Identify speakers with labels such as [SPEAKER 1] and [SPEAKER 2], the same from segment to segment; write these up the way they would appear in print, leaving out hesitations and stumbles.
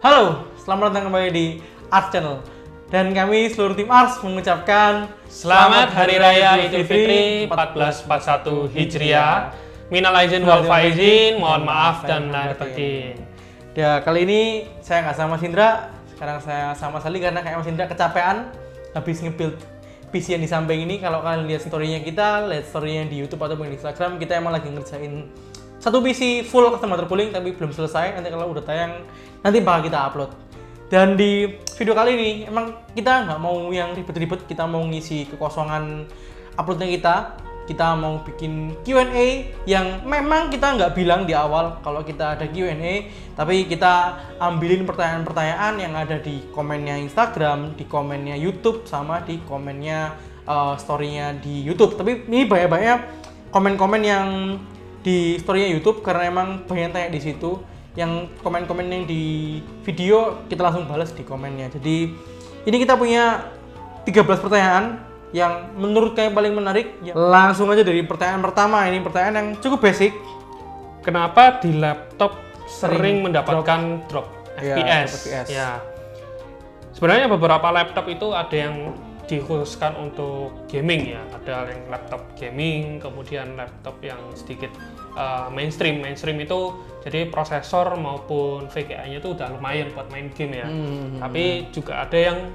[SPEAKER 1] Halo, selamat datang kembali di Ars Channel. Dan kami seluruh tim Ars mengucapkan
[SPEAKER 2] Selamat Hari Raya Idul Fitri 1441 Hijriah. Minal aizin wal faizin, mohon maaf dan lahir batin.
[SPEAKER 1] Ya, kali ini saya nggak sama Mas Indra. Sekarang saya sama Sali karena kayak Mas Indra kecapean habis nge-build PC yang di samping ini. Kalau kalian lihat story-nya kita, lihat story-nya di YouTube ataupun di Instagram, kita emang lagi ngerjain satu PC full custom water cooling tapi belum selesai. Nanti kalau udah tayang nanti bakal kita upload. Dan di video kali ini emang kita nggak mau yang ribet-ribet, kita mau ngisi kekosongan uploadnya kita mau bikin Q&A yang memang kita nggak bilang di awal kalau kita ada Q&A, tapi kita ambilin pertanyaan-pertanyaan yang ada di komennya Instagram, di komennya YouTube, sama di komennya story-nya di YouTube. Tapi ini banyak-banyak komen-komen yang di story-nya YouTube karena emang banyak tanya di situ. Yang komen-komen yang di video kita langsung balas di komennya. Jadi ini kita punya 13 pertanyaan yang menurut kalian paling menarik. Langsung aja dari pertanyaan pertama. Ini pertanyaan yang cukup basic.
[SPEAKER 2] Kenapa di laptop sering mendapatkan drop FPS? Ya. Sebenarnya beberapa laptop itu ada yang dikhususkan untuk gaming ya. Ada yang laptop gaming, kemudian laptop yang sedikit mainstream. Mainstream itu jadi prosesor maupun VGA-nya itu udah lumayan buat main game ya. Tapi juga ada yang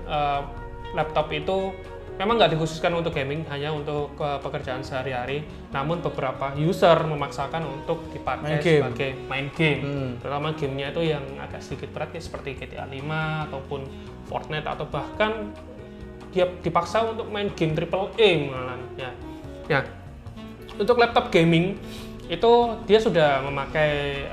[SPEAKER 2] laptop itu memang nggak dikhususkan untuk gaming, hanya untuk pekerjaan sehari-hari. Namun beberapa user memaksakan untuk dipakai sebagai main game. Terutama gamenya itu yang agak sedikit berat ya, seperti GTA 5 ataupun Fortnite, atau bahkan dia dipaksa untuk main game AAA malah ya. Ya. Untuk laptop gaming itu dia sudah memakai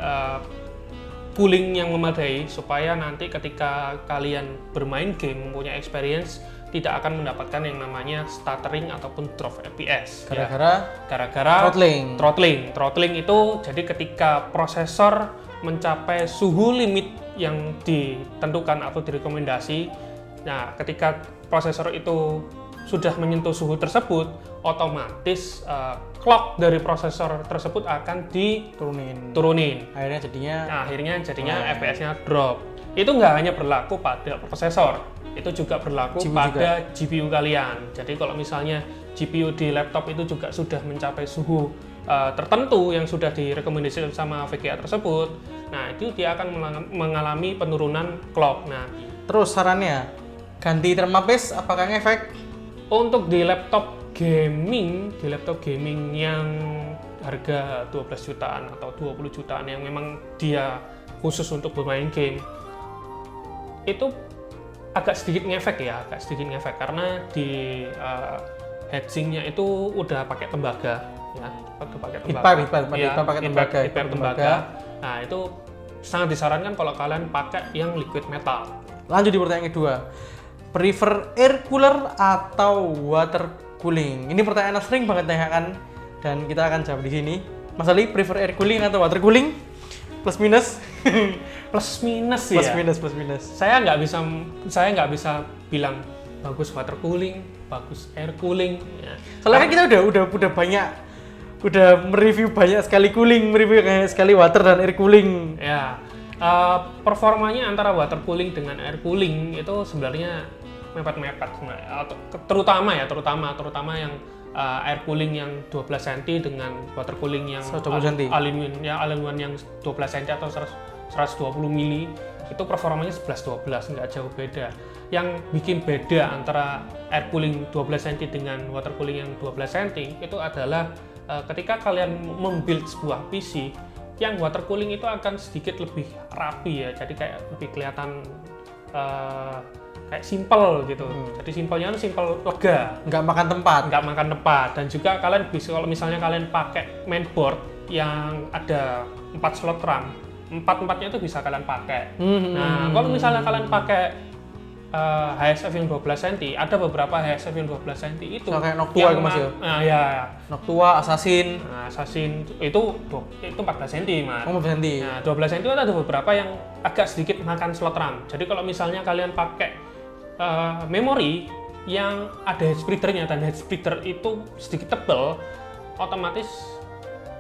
[SPEAKER 2] cooling yang memadai supaya nanti ketika kalian bermain game mempunyai experience tidak akan mendapatkan yang namanya stuttering ataupun drop FPS gara-gara throttling itu. Jadi ketika prosesor mencapai suhu limit yang ditentukan atau direkomendasi, nah ketika prosesor itu sudah menyentuh suhu tersebut, otomatis clock dari prosesor tersebut akan diturunin. Akhirnya jadinya FPS-nya drop. Itu nggak hanya berlaku pada prosesor, itu juga berlaku pada GPU kalian. Jadi kalau misalnya GPU di laptop itu juga sudah mencapai suhu tertentu yang sudah direkomendasikan sama VGA tersebut, nah itu dia akan mengalami penurunan clock. Nah,
[SPEAKER 1] terus sarannya ganti thermabase apakah ngefek?
[SPEAKER 2] Untuk di laptop gaming yang harga 12 jutaan atau 20 jutaan yang memang dia khusus untuk bermain game, itu agak sedikit ngefek karena di heatsinknya itu udah pakai tembaga ya, pakai tembaga. Nah, itu sangat disarankan kalau kalian pakai yang liquid metal.
[SPEAKER 1] Lanjut di pertanyaan kedua. Prefer air cooler atau water cooling? Ini pertanyaan yang sering banget ditanyakan dan kita akan jawab di sini. Mas Ali, prefer air cooling atau water cooling? Plus minus?
[SPEAKER 2] Plus minus. Saya nggak bisa bilang bagus water cooling, bagus air cooling. Ya.
[SPEAKER 1] Soalnya kan kita udah mereview banyak sekali cooling, mereview banyak sekali water dan air cooling.
[SPEAKER 2] Ya. Performanya antara water cooling dengan air cooling itu sebenarnya mepet-mepet, terutama yang air cooling yang 12 cm dengan water cooling yang all-in-one yang 12 cm atau 120 mili, itu performanya 11-12, nggak jauh beda. Yang bikin beda antara air cooling 12 cm dengan water cooling yang 12 cm itu adalah ketika kalian membuild sebuah PC, yang water cooling itu akan sedikit lebih rapi ya, jadi kayak lebih kelihatan kayak simple gitu. Jadi simpelnya itu simpel lega,
[SPEAKER 1] nggak makan tempat.
[SPEAKER 2] Dan juga kalian bisa, kalau misalnya kalian pakai mainboard yang ada 4 slot RAM, 4-4-nya itu bisa kalian pakai. Nah, kalau misalnya kalian pakai HSF yang 12 cm, ada beberapa HSF yang 12 cm itu
[SPEAKER 1] kayak Noctua itu Mas ya?
[SPEAKER 2] Nah, ya.
[SPEAKER 1] Noctua, Assassin.
[SPEAKER 2] Nah, Assassin itu 14 cm, Mas.
[SPEAKER 1] 14 cm.
[SPEAKER 2] Nah, 12 cm itu ada beberapa yang agak sedikit makan slot RAM. Jadi kalau misalnya kalian pakai memori yang ada head splitternya dan head splitter itu sedikit tebal, otomatis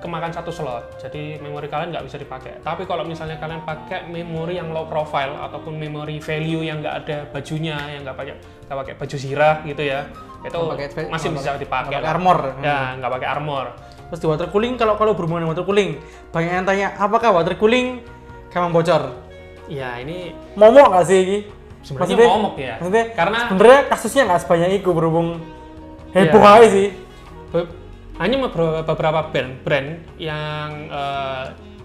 [SPEAKER 2] kemakan satu slot, jadi memori kalian nggak bisa dipakai. Tapi kalau misalnya kalian pakai memori yang low profile ataupun memori value yang nggak ada bajunya, yang nggak pakai baju zirah gitu ya, itu masih bisa dipakai.
[SPEAKER 1] Armor.
[SPEAKER 2] Ya, nggak pakai armor.
[SPEAKER 1] Terus di water cooling, kalau berhubungan dengan water cooling, banyak yang tanya apakah water cooling gampang bocor?
[SPEAKER 2] Ya ini
[SPEAKER 1] momok nggak sih ini?
[SPEAKER 2] Sebenarnya momok ya.
[SPEAKER 1] Maksudnya
[SPEAKER 2] karena
[SPEAKER 1] sebenarnya kasusnya nggak sebanyak itu, berhubung heboh aja sih.
[SPEAKER 2] Hanya beberapa brand yang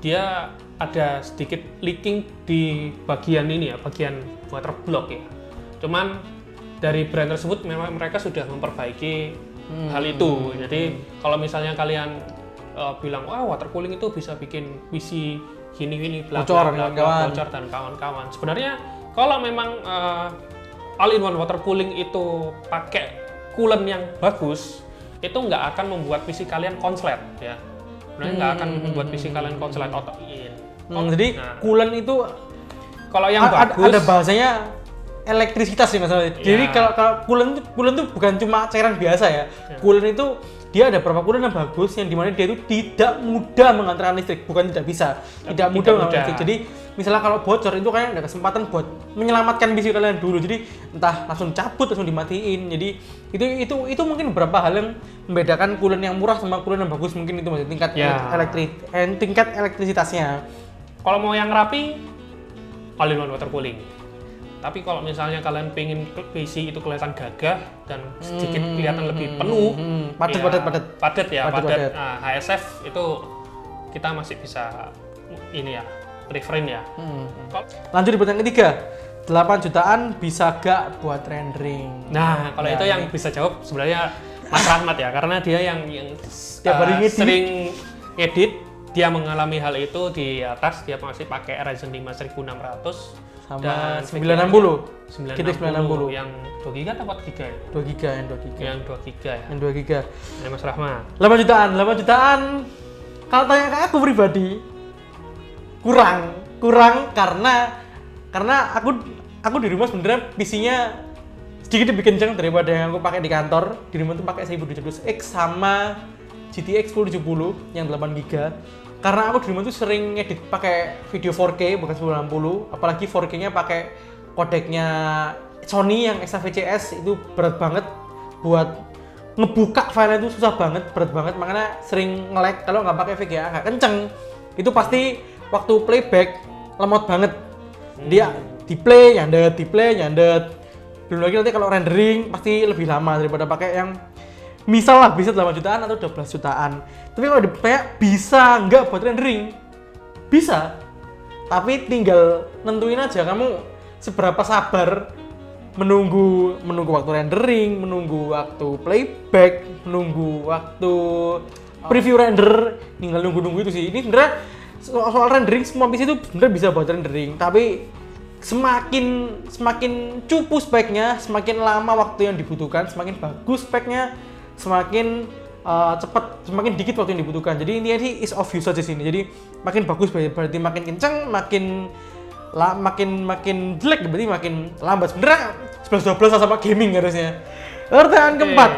[SPEAKER 2] dia ada sedikit leaking di bagian ini ya, bagian water block ya. Cuman dari brand tersebut memang mereka sudah memperbaiki hal itu. Jadi kalau misalnya kalian bilang wah water cooling itu bisa bikin PC gini
[SPEAKER 1] bocor
[SPEAKER 2] dan kawan-kawan. Sebenarnya kalau memang all-in-one water cooling itu pakai coolant yang bagus, itu nggak akan membuat PC kalian konslet ya. Sebenarnya nggak akan membuat PC kalian konslet auto-in.
[SPEAKER 1] Jadi coolant itu
[SPEAKER 2] kalau yang bagus
[SPEAKER 1] ada bahasanya elektrisitas sih masalahnya. Jadi kalau coolant itu bukan cuma cairan biasa ya. Coolant itu dia ada beberapa coolant yang bagus yang dimana dia itu tidak mudah mengantarkan listrik, bukan tidak bisa, tidak mudah mengantarkan listrik. Jadi misalnya kalau bocor itu kalian ada kesempatan buat menyelamatkan PC kalian dulu. Jadi entah langsung cabut, langsung dimatiin. Jadi itu mungkin beberapa hal yang membedakan coolant yang murah sama coolant yang bagus, mungkin itu masih tingkat elektrisitasnya.
[SPEAKER 2] Kalau mau yang rapi, all-in-one water cooling. Tapi kalau misalnya kalian pengen PC itu kelihatan gagah dan sedikit kelihatan lebih penuh, padat. Nah, HSF itu kita masih bisa ini ya, preferin ya.
[SPEAKER 1] Lanjut di pertanyaan ketiga, 8 jutaan bisa gak buat rendering?
[SPEAKER 2] Nah, kalau itu yang bisa jawab sebenarnya Mas Rahmat ya, karena dia yang sering edit, dia mengalami hal itu di atas. Dia masih pakai Ryzen 5 1600
[SPEAKER 1] sama
[SPEAKER 2] dan
[SPEAKER 1] 960
[SPEAKER 2] yang 2 GB atau 4 GB?
[SPEAKER 1] 2 GB
[SPEAKER 2] yang 2 GB ya.
[SPEAKER 1] Yang 2 GB.
[SPEAKER 2] Ya Mas Rahmat.
[SPEAKER 1] 8 jutaan. Kalau tanya ke aku pribadi kurang karena aku di rumah sebenarnya PC-nya sedikit lebih kencang daripada yang aku pakai di kantor. Di rumah tuh pakai 1200X sama GTX 1070 yang 8 GB. Karena aku di rumah tuh sering ngedit pakai video 4K bukan 1080, apalagi 4K-nya pakai kodeknya Sony yang XAVCS, itu berat banget buat ngebuka file itu, susah banget, berat banget, makanya sering nge-lag kalau nggak pakai VGA nggak kenceng. Itu pasti waktu playback lemot banget. Dia di play nyandet. Belum lagi nanti kalau rendering pasti lebih lama daripada pakai yang misal lah bisa 8 jutaan atau 12 jutaan. Tapi kalau ditanya bisa nggak buat rendering? Bisa. Tapi tinggal nentuin aja kamu seberapa sabar menunggu waktu rendering, menunggu waktu playback, menunggu waktu preview render, tinggal nunggu itu sih. Ini sebenarnya soal rendering semua PC itu sebenarnya bisa buat rendering, tapi semakin cupu speknya, semakin lama waktu yang dibutuhkan, semakin bagus speknya, semakin cepat, semakin dikit waktu yang dibutuhkan. Jadi intinya sih is of use aja sini. Jadi makin bagus berarti makin kenceng, makin jelek berarti makin lambat. Sebenarnya 11-12 sama gaming harusnya. Pertanyaan keempat,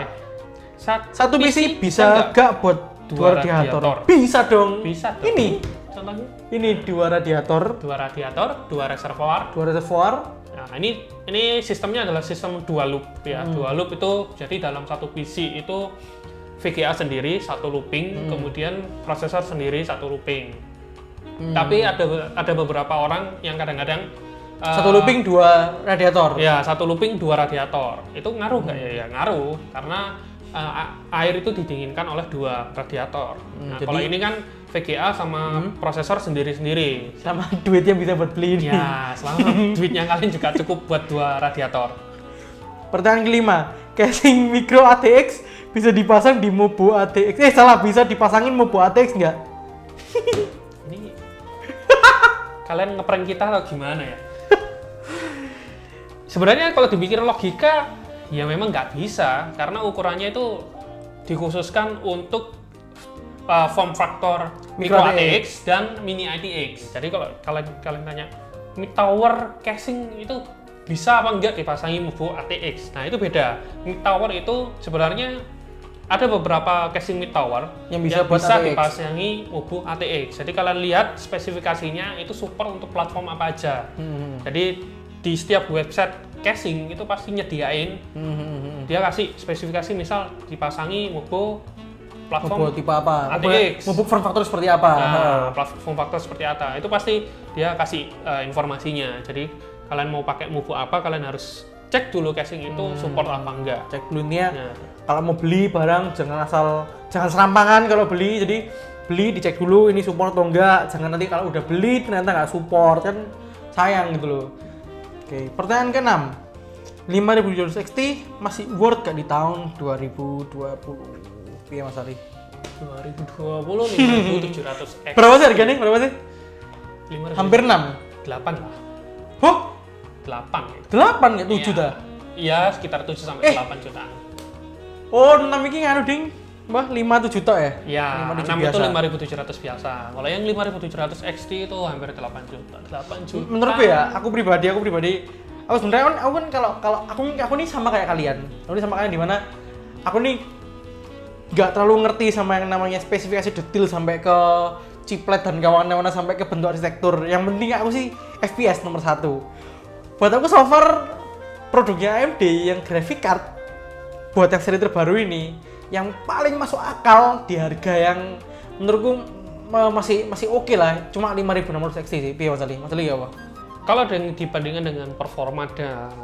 [SPEAKER 1] satu PC bisa gak buat dua radiator? Bisa dong.
[SPEAKER 2] Bisa dong.
[SPEAKER 1] Ini
[SPEAKER 2] contohnya?
[SPEAKER 1] Ini dua radiator,
[SPEAKER 2] dua reservoir. Nah, ini sistemnya adalah sistem dual loop ya. Dual loop itu jadi dalam satu PC itu VGA sendiri satu looping, kemudian prosesor sendiri satu looping. Tapi ada beberapa orang yang kadang-kadang
[SPEAKER 1] satu looping dua radiator.
[SPEAKER 2] Ya, satu looping dua radiator. Itu ngaruh nggak ya? Ya ngaruh karena air itu didinginkan oleh dua radiator. Nah, kalau ini kan VGA sama prosesor sendiri-sendiri.
[SPEAKER 1] Sama duit yang bisa buat beli ini.
[SPEAKER 2] Ya, selama duitnya kalian juga cukup buat dua radiator.
[SPEAKER 1] Pertanyaan kelima, casing micro ATX bisa dipasang di Mobo ATX. Bisa dipasangin Mobo ATX nggak?
[SPEAKER 2] Ini kalian ngeprank kita atau gimana ya? Sebenarnya kalau dipikir logika, ya memang nggak bisa karena ukurannya itu dikhususkan untuk form factor micro ATX dan mini ITX. Jadi kalau kalian tanya mid tower casing itu bisa apa enggak dipasangi Mobo ATX? Nah itu beda. Mid tower itu sebenarnya ada beberapa casing mid tower
[SPEAKER 1] yang bisa ATX.
[SPEAKER 2] dipasangi UBU ATX. Jadi kalian lihat spesifikasinya itu support untuk platform apa aja. Jadi di setiap website casing itu pasti nyediain, dia kasih spesifikasi misal dipasangi UBU platform
[SPEAKER 1] tipe apa,
[SPEAKER 2] ATX,
[SPEAKER 1] UBU form factor seperti apa.
[SPEAKER 2] Platform factor seperti apa, itu pasti dia kasih informasinya. Jadi kalian mau pakai UBU apa, kalian harus cek dulu casing itu support apa enggak.
[SPEAKER 1] Cek dulu nih ya. Kalau mau beli barang jangan serampangan kalau beli. Jadi beli dicek dulu ini support atau enggak. Jangan nanti kalau udah beli ternyata nggak support, kan sayang gitu loh. Oke, pertanyaan ke-6. 5700 XT masih worth gak di tahun 2020? Iya Mas Ali.
[SPEAKER 2] 2020 5700 X.
[SPEAKER 1] Berapa sih harganya? Berapa sih?
[SPEAKER 2] 500.
[SPEAKER 1] Hampir 6.
[SPEAKER 2] 8 lah.
[SPEAKER 1] Huh?
[SPEAKER 2] 8
[SPEAKER 1] gitu. 8 ya? 7 dah?
[SPEAKER 2] Iya, sekitar 7 sampai 8 jutaan.
[SPEAKER 1] Oh, 6 ini nganu ding. Mbah 5-7 tok ya?
[SPEAKER 2] Iya, 6 itu 5700 biasa. Kalau yang 5700 XT itu hampir 8 juta. 8 juta.
[SPEAKER 1] Menurutku ya, aku pribadi aku sebenarnya aku kan kalau aku nih sama kayak kalian. Aku nih sama kalian di mana aku nih nggak terlalu ngerti sama yang namanya spesifikasi detail sampai ke chiplet dan kawan-kawan sampai ke bentuk arsitektur. Yang penting aku sih FPS nomor 1. Buat aku so far produknya AMD yang graphic card buat yang seri terbaru ini yang paling masuk akal di harga yang menurutku masih oke lah, cuma 5600 XT sih. Piye Mas Ali? Mas Ali ya apa?
[SPEAKER 2] Kalau dibandingkan dengan performa dan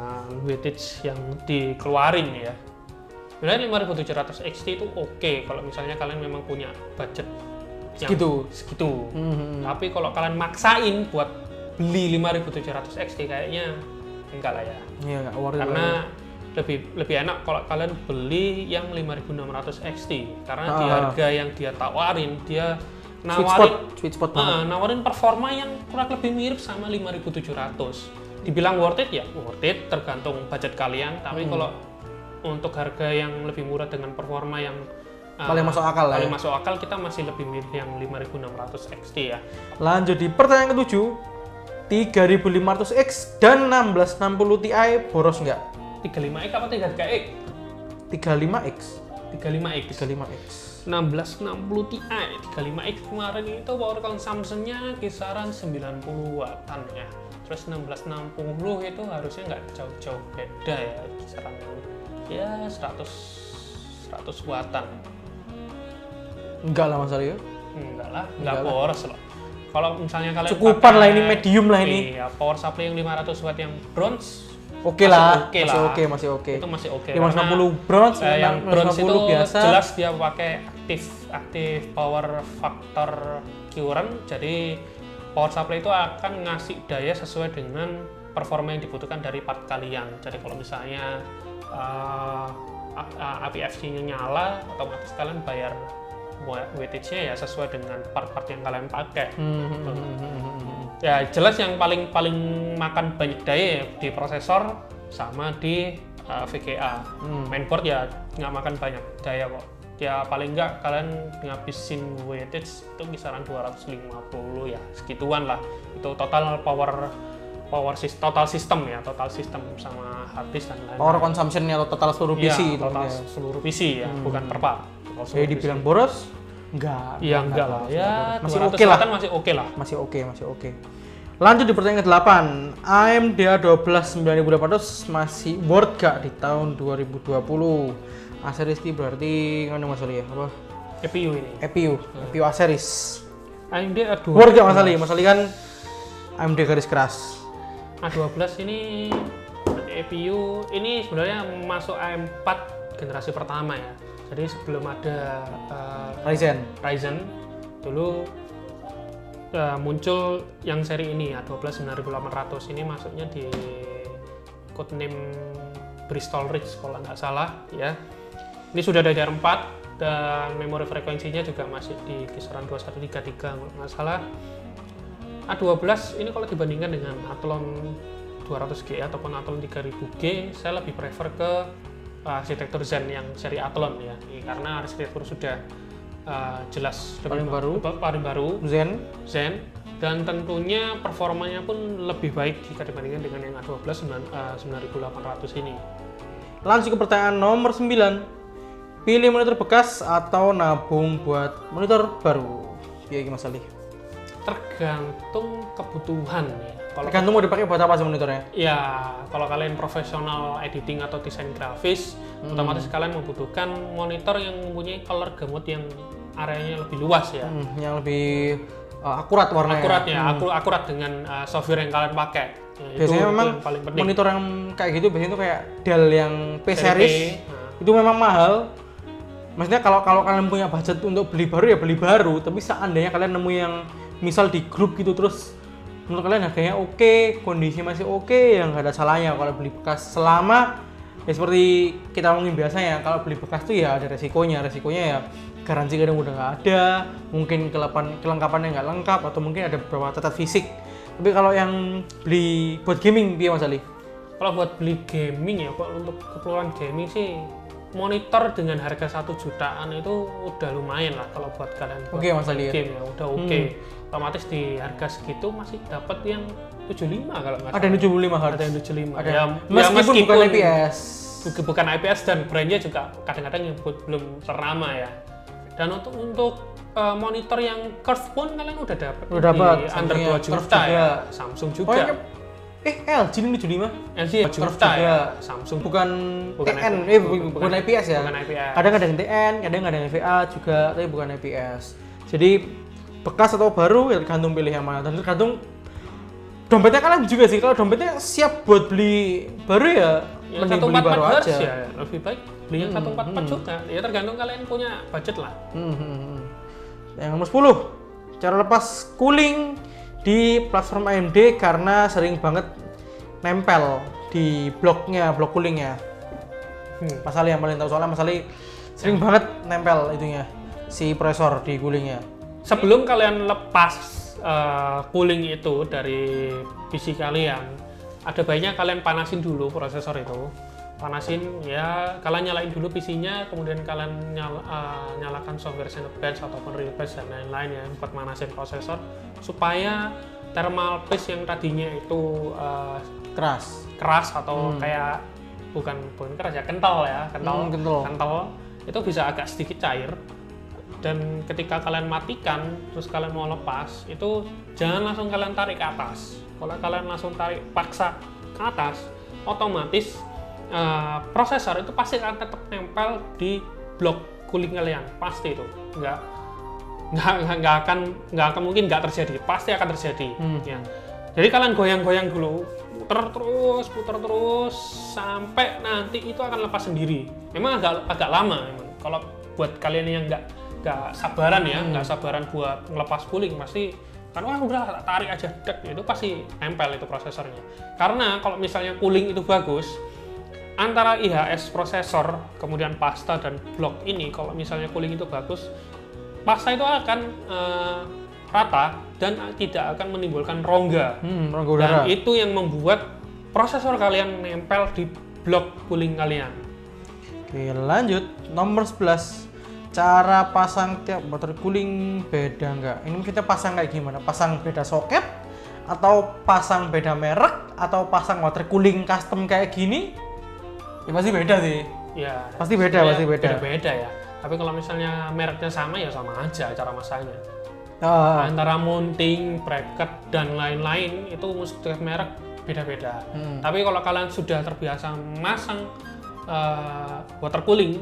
[SPEAKER 2] wattage yang dikeluarin ya, sebenarnya 5700 XT itu oke kalau misalnya kalian memang punya budget segitu. Tapi kalau kalian maksain buat beli 5700 XT kayaknya enggak lah ya.
[SPEAKER 1] Iya, enggak worth it.
[SPEAKER 2] Karena lebih enak kalau kalian beli yang 5600 XT karena di harga yang dia tawarin, dia
[SPEAKER 1] sweet spot
[SPEAKER 2] nawarin performa yang kurang lebih mirip sama 5700. Dibilang worth it ya, worth it tergantung budget kalian, tapi kalau untuk harga yang lebih murah dengan performa yang
[SPEAKER 1] paling masuk akal lah.
[SPEAKER 2] Paling masuk akal, kita masih lebih milih yang 5600 XT ya.
[SPEAKER 1] Lanjut di pertanyaan ke-7. 3500X dan 1660 Ti boros nggak?
[SPEAKER 2] 35X apa 33X?
[SPEAKER 1] 35X.
[SPEAKER 2] 35X. 1660 Ti 35X kemarin itu power consumption-nya kisaran 90 wattan ya. Terus 1660 itu harusnya nggak jauh-jauh beda ya, kisaran ya 100 wattan.
[SPEAKER 1] Enggak lah Mas Ali ya?
[SPEAKER 2] Enggak lah, enggak boros loh. Kalau misalnya kalian
[SPEAKER 1] cukupan lah ini, medium lah ini.
[SPEAKER 2] Iya, power supply yang 500 watt yang bronze
[SPEAKER 1] masih oke.
[SPEAKER 2] Itu masih oke.
[SPEAKER 1] 560 bronze,
[SPEAKER 2] yang bronze itu
[SPEAKER 1] biasa.
[SPEAKER 2] Jelas dia pakai aktif power factor current, jadi power supply itu akan ngasih daya sesuai dengan performa yang dibutuhkan dari part kalian. Jadi kalau misalnya APFC-nya nyala, otomatis kalian bayar wattage-nya ya sesuai dengan part-part yang kalian pakai. Ya jelas yang paling makan banyak daya ya, di prosesor sama di VGA. Mainboard ya nggak makan banyak daya kok. Ya paling nggak kalian ngabisin wattage itu kisaran 250 ya, segituan lah. Itu total total system sama hard disk dan lain-lain.
[SPEAKER 1] Power consumption-nya atau total seluruh PC
[SPEAKER 2] ya, total seluruh PC ya, bukan per part.
[SPEAKER 1] Jadi dibilang boros? Enggak.
[SPEAKER 2] Iya enggak lah. Ya
[SPEAKER 1] masih oke lah.
[SPEAKER 2] Masih oke lah.
[SPEAKER 1] Masih oke. Lanjut di pertanyaan ke-8. AMD A12 9800 masih worth gak di tahun 2020? A-series ini berarti kan Mas Ali ya? Apa?
[SPEAKER 2] EPU ini.
[SPEAKER 1] EPU A-series.
[SPEAKER 2] AMD A12.
[SPEAKER 1] Worth gak Mas Ali? Mas Ali kan AMD garis keras.
[SPEAKER 2] A12 ini EPU ini sebenarnya masuk AM4 generasi pertama ya. Jadi sebelum ada Ryzen dulu muncul yang seri ini A12 9800 ini masuknya di codename Bristol Ridge kalau nggak salah ya. Ini sudah ada DDR4 dan memori frekuensinya juga masih di kisaran 2133 kalau nggak salah. A12 ini kalau dibandingkan dengan Athlon 200G ataupun Athlon 3000G, saya lebih prefer ke arsitektur Zen yang seri Athlon ya, karena arsitektur sudah jelas
[SPEAKER 1] paling baru
[SPEAKER 2] Zen dan tentunya performanya pun lebih baik jika dibandingkan dengan yang A12 9800 ini.
[SPEAKER 1] Langsung ke pertanyaan nomor 9. pilih monitor bekas atau nabung buat monitor baru? Iya Mas Ali.
[SPEAKER 2] Tergantung kebutuhan ya.
[SPEAKER 1] Tergantung mau dipakai buat apa sih monitornya?
[SPEAKER 2] Ya, kalau kalian profesional editing atau desain grafis, otomatis kalian membutuhkan monitor yang mempunyai color gamut yang areanya lebih luas ya.
[SPEAKER 1] Yang lebih akurat warnanya.
[SPEAKER 2] Akurat ya, akurat dengan software yang kalian pakai. Ya,
[SPEAKER 1] biasanya
[SPEAKER 2] itu
[SPEAKER 1] memang
[SPEAKER 2] yang paling penting.
[SPEAKER 1] Monitor yang kayak gitu biasanya itu kayak Dell yang P series itu memang mahal. Maksudnya kalau kalian punya budget untuk beli baru ya beli baru, tapi seandainya kalian nemu yang misal di grup gitu terus menurut kalian harganya oke, kondisi masih oke, ya nggak ada salahnya kalau beli bekas selama ya seperti kita ngomongin biasanya kalau beli bekas tuh ya ada resikonya ya garansi kadang udah nggak ada, mungkin kelengkapannya nggak lengkap atau mungkin ada beberapa cacat fisik. Tapi kalau yang beli buat gaming biar Mas Ali?
[SPEAKER 2] Kalau buat beli gaming ya, kalau untuk keperluan gaming sih monitor dengan harga 1 jutaan itu udah lumayan lah kalau buat kalian
[SPEAKER 1] Oke, Mas Ali,
[SPEAKER 2] game ya udah oke. Otomatis di harga segitu masih dapat yang 75 kalau nggak salah.
[SPEAKER 1] Ada yang 75 harga.
[SPEAKER 2] Ada yang 75.
[SPEAKER 1] Ada.
[SPEAKER 2] Ya,
[SPEAKER 1] Meskipun bukan IPS.
[SPEAKER 2] Bukan IPS dan brandnya juga kadang-kadang yang belum ternama ya. Dan untuk monitor yang curve pun kalian udah dapat.
[SPEAKER 1] Udah dapat.
[SPEAKER 2] Under 2 juta ya. Samsung juga.
[SPEAKER 1] LG ini 75?
[SPEAKER 2] LG juta ya. Samsung.
[SPEAKER 1] Bukan TN, bukan IPS ya?
[SPEAKER 2] Bukan IPS.
[SPEAKER 1] Kadang ada yang TN, kadang ada yang VA juga, tapi bukan IPS. Jadi bekas atau baru ya tergantung pilih yang mana. Dan tergantung dompetnya kalian juga sih. Kalau dompetnya siap buat beli baru ya mending beli baru aja.
[SPEAKER 2] Ya, lebih baik beli yang 144 juga. Ya tergantung kalian punya budget lah.
[SPEAKER 1] Yang nomor 10, cara lepas cooling di platform AMD karena sering banget nempel di blok coolingnya. Mas Ali yang paling tahu soalnya Mas Ali sering banget nempel itunya si prosesor di coolingnya.
[SPEAKER 2] Sebelum kalian lepas cooling itu dari PC kalian, ada baiknya kalian panasin dulu prosesor itu. Panasin ya, kalian nyalain dulu PC-nya, kemudian kalian nyalakan software Cinebench ataupun Realbase dan lain-lain ya buat manasin prosesor supaya thermal paste yang tadinya itu keras atau kayak bukan keras ya, kental itu bisa agak sedikit cair. Dan ketika kalian matikan terus kalian mau lepas itu jangan langsung kalian tarik ke atas. Kalau kalian langsung tarik paksa ke atas, otomatis prosesor itu pasti akan tetap nempel di blok cooling kalian, pasti itu nggak akan mungkin nggak terjadi, pasti akan terjadi. Ya. Jadi kalian goyang-goyang dulu, puter terus sampai nanti itu akan lepas sendiri. Memang agak lama memang. Kalau buat kalian yang nggak sabaran ya, nggak sabaran buat ngelepas cooling pasti kan udah tarik aja itu pasti nempel itu prosesornya. Karena kalau misalnya cooling itu bagus, antara IHS prosesor, kemudian pasta dan blok ini, kalau misalnya cooling itu bagus, pasta itu akan rata dan tidak akan menimbulkan rongga.
[SPEAKER 1] Rongga udara.
[SPEAKER 2] Dan itu yang membuat prosesor kalian nempel di blok cooling kalian.
[SPEAKER 1] Oke, lanjut. Nomor 11. Cara pasang tiap water cooling beda nggak? Ini kita pasang kayak gimana? Pasang beda soket? Atau pasang beda merek? Atau pasang water cooling custom kayak gini? Ya pasti beda sih.
[SPEAKER 2] Ya,
[SPEAKER 1] pasti beda.
[SPEAKER 2] Beda ya. Tapi kalau misalnya mereknya sama ya sama aja cara masangnya. Antara mounting, bracket dan lain-lain itu mesti merek beda-beda. Tapi kalau kalian sudah terbiasa masang water cooling,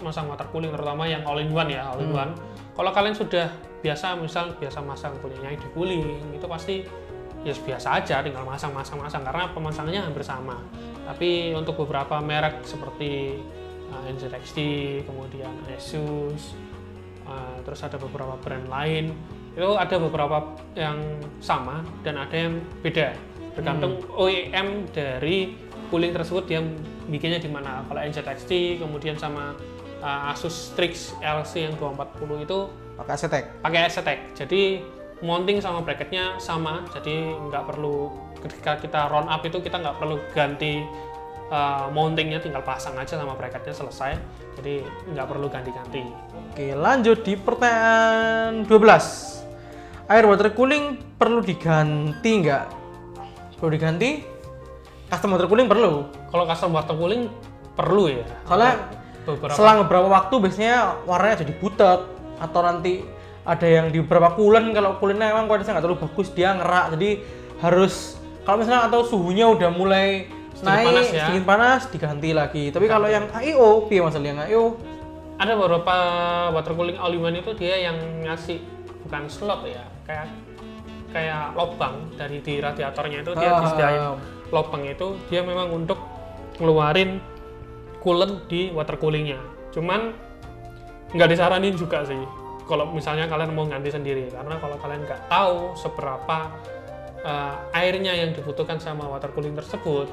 [SPEAKER 2] masang water cooling terutama yang all-in-one ya, all-in-one. Kalau kalian sudah biasa masang punyanya ID cooling, itu pasti ya biasa aja, tinggal masang karena pemasangannya hampir sama. Tapi untuk beberapa merek seperti NZXT, kemudian Asus, terus ada beberapa brand lain, itu ada beberapa yang sama dan ada yang beda. Tergantung OEM dari cooling tersebut yang bikinnya di mana. Kalau NZXT, kemudian sama Asus Strix LC yang 240 itu pakai Asetek. Jadi mounting sama bracketnya sama, jadi nggak perlu ketika kita round up itu kita nggak perlu ganti mountingnya, tinggal pasang aja sama bracketnya selesai, jadi nggak perlu ganti-ganti.
[SPEAKER 1] Oke, lanjut di pertanyaan 12. Air water cooling perlu diganti nggak? Perlu diganti? Custom water cooling perlu?
[SPEAKER 2] Kalau custom water cooling perlu ya.
[SPEAKER 1] Soalnya selang beberapa waktu biasanya warnanya jadi butek, atau nanti ada yang di beberapa coolant, kalau coolant emang kualitasnya nggak terlalu bagus dia ngerak, jadi harus kalau misalnya atau suhunya udah mulai naik sedikit panas diganti lagi. Tapi kalau yang AIO, masalah yang AIO
[SPEAKER 2] ada beberapa water cooling all-in-one itu dia yang ngasih bukan slot ya, kayak lubang dari di radiatornya itu dia disediain lubang itu dia memang untuk ngeluarin coolant di water coolingnya. Cuman nggak disaranin juga sih kalau misalnya kalian mau ganti sendiri, karena kalau kalian nggak tahu seberapa airnya yang dibutuhkan sama water cooling tersebut,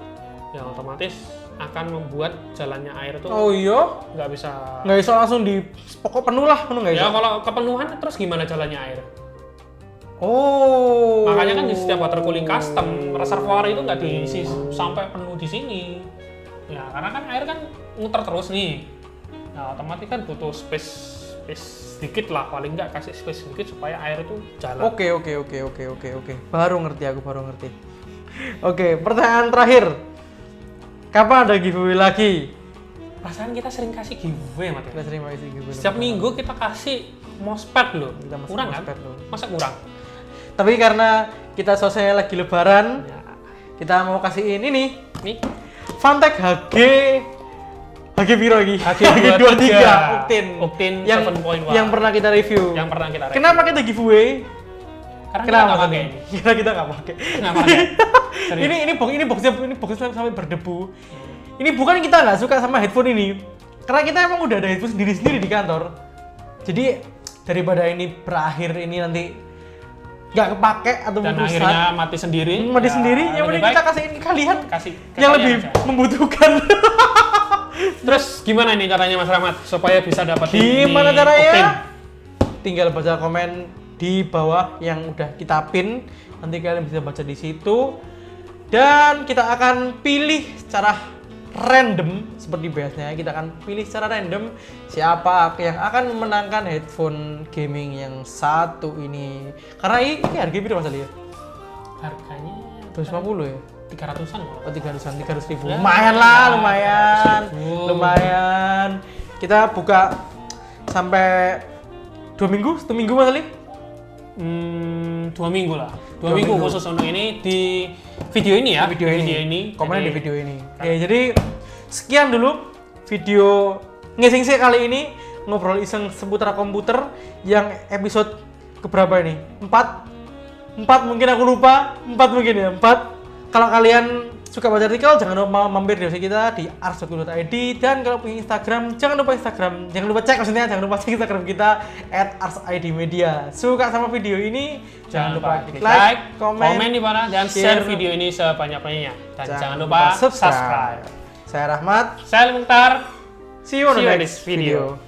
[SPEAKER 2] ya otomatis akan membuat jalannya air tuh nggak bisa
[SPEAKER 1] langsung di pokok penuh lah, penuh nggak
[SPEAKER 2] ya. Kalau kepenuhan terus gimana jalannya air?
[SPEAKER 1] Oh,
[SPEAKER 2] makanya kan di setiap water cooling custom reservoir itu nggak diisi sampai penuh di sini ya, karena kan air kan muter terus nih. Nah otomatis kan butuh space sedikit lah, paling nggak kasih space sedikit supaya air itu jalan.
[SPEAKER 1] Oke. Baru ngerti. Oke, pertanyaan terakhir. Kapan ada giveaway lagi?
[SPEAKER 2] Perasaan kita sering kasih giveaway, Mat.
[SPEAKER 1] Kita sering kasih giveaway.
[SPEAKER 2] Setiap minggu kita kasih mousepad loh. Kurang kan? Masa kurang?
[SPEAKER 1] Tapi karena kita sosialnya lagi lebaran, ya, kita mau kasihin ini. Nih. Fantech HG Biro lagi. HG23 Octane yang 7.1. Yang pernah kita review. Kenapa kita giveaway?
[SPEAKER 2] Karena
[SPEAKER 1] kita nggak pakai. Ini boxnya sampai berdebu. Ini bukan kita nggak suka sama headphone ini, karena kita emang udah ada headphone sendiri di kantor. Jadi daripada ini berakhir ini nanti nggak kepake atau
[SPEAKER 2] dan rusak, akhirnya mati sendiri.
[SPEAKER 1] Yang penting kita kasihin ke kalian yang lebih
[SPEAKER 2] aja
[SPEAKER 1] membutuhkan.
[SPEAKER 2] Terus gimana ini caranya Mas Rahmat supaya bisa dapat
[SPEAKER 1] gimana caranya? Tinggal baca komen di bawah yang udah kita pin, nanti kalian bisa baca di situ, dan kita akan pilih secara random seperti biasanya. Kita akan pilih secara random siapa yang akan memenangkan headphone gaming yang satu ini. Karena ini harga berapa Mas Ali ya?
[SPEAKER 2] Harganya
[SPEAKER 1] 250 ya?
[SPEAKER 2] 300-an.
[SPEAKER 1] Oh 300 ribu. Lumayan lah, lumayan. Kita buka sampai 2 minggu, 1 minggu Mas Ali?
[SPEAKER 2] 2 minggu lah. 2 minggu khusus untuk ini di video ini ya.
[SPEAKER 1] Video ini. Komennya di video ini. Oke, jadi sekian dulu video ngising-sing kali ini, ngobrol iseng seputar komputer yang episode keberapa ini? 4 mungkin aku lupa. 4 mungkin ya. 4. Kalau kalian suka baca artikel, jangan lupa mampir di website kita di ars.id, dan kalau punya Instagram, jangan lupa cek Instagram kita @arsidmedia. Suka sama video ini, jangan lupa like, komen
[SPEAKER 2] di mana, dan share video ini sebanyak-banyaknya, dan jangan lupa subscribe.
[SPEAKER 1] Saya Rahmat,
[SPEAKER 2] saya Mukhtar.
[SPEAKER 1] see you on the next video.